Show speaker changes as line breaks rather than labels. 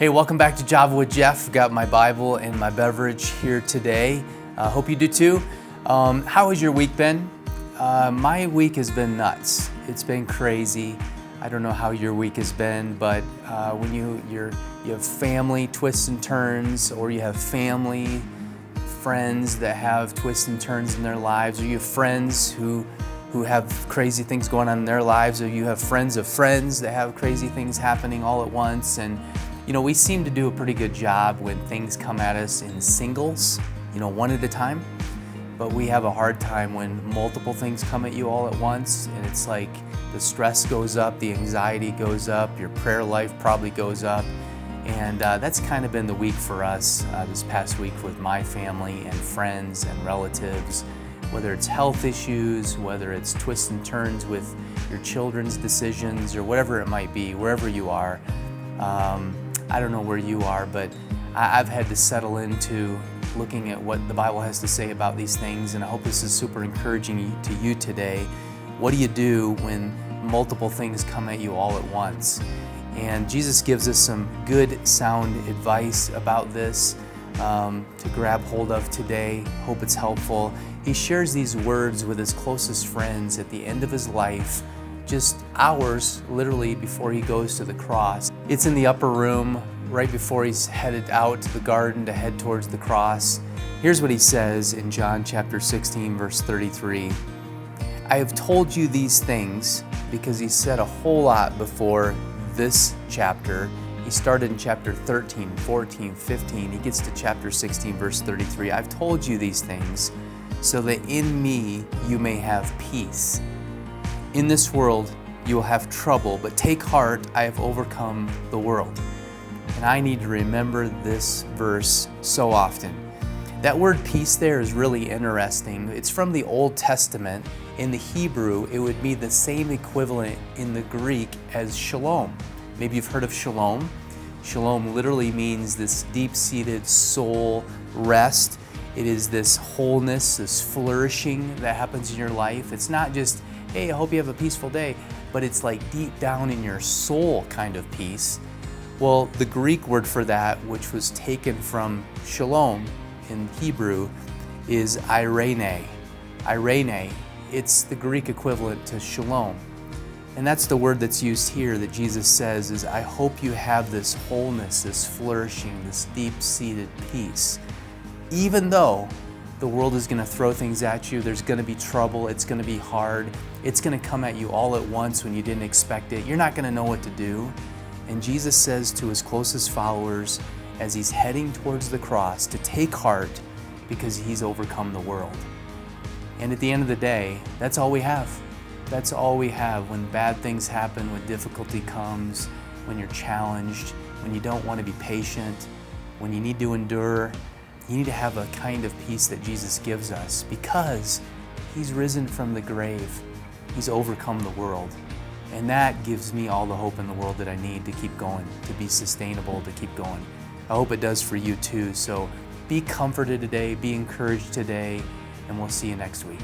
Hey, welcome back to Java with Jeff. Got my Bible and my beverage here today. Hope you do too. How has your week been? My week has been nuts. It's been crazy. I don't know how your week has been, but when you have family twists and turns, or you have family friends that have twists and turns in their lives, or you have friends who have crazy things going on in their lives, or you have friends of friends that have crazy things happening all at once. And you know, we seem to do a pretty good job when things come at us in singles, one at a time. But we have a hard time when multiple things come at you all at once, and it's like the stress goes up, the anxiety goes up, your prayer life probably goes up. And that's kind of been the week for us this past week with my family and friends and relatives, whether it's health issues, whether it's twists and turns with your children's decisions, or whatever it might be, wherever you are. I don't know where you are, but I've had to settle into looking at what the Bible has to say about these things, and I hope this is super encouraging to you today. What do you do when multiple things come at you all at once? And Jesus gives us some good, sound advice about this to grab hold of today. Hope it's helpful. He shares these words with his closest friends at the end of his life, just hours literally before he goes to the cross. It's in the upper room right before he's headed out to the garden to head towards the cross. Here's what he says in John chapter 16, verse 33. I have told you these things because he said a whole lot before this chapter. He started in chapter 13, 14, 15. He gets to chapter 16, verse 33. I've told you these things so that in me you may have peace. In this world you will have trouble, but take heart, I have overcome the world. And I need to remember this verse so often. That word peace there is really interesting. It's from the Old Testament. In the Hebrew, it would be the same equivalent in the Greek as shalom. Maybe you've heard of shalom. Shalom literally means this deep-seated soul rest. It is this wholeness, this flourishing that happens in your life. It's not just, hey, I hope you have a peaceful day, but it's like deep down in your soul kind of peace. Well, the Greek word for that, which was taken from shalom in Hebrew, is eirene. Eirene, it's the Greek equivalent to shalom. And that's the word that's used here that Jesus says is, I hope you have this wholeness, this flourishing, this deep-seated peace. Even though the world is going to throw things at you, there's going to be trouble, it's going to be hard, it's going to come at you all at once when you didn't expect it, you're not going to know what to do. And Jesus says to his closest followers as he's heading towards the cross to take heart because he's overcome the world. And at the end of the day, that's all we have. That's all we have when bad things happen, when difficulty comes, when you're challenged, when you don't want to be patient, when you need to endure. You need to have a kind of peace that Jesus gives us because he's risen from the grave. He's overcome the world. And that gives me all the hope in the world that I need to keep going, to be sustainable, to keep going. I hope it does for you too. So be comforted today, be encouraged today, and we'll see you next week.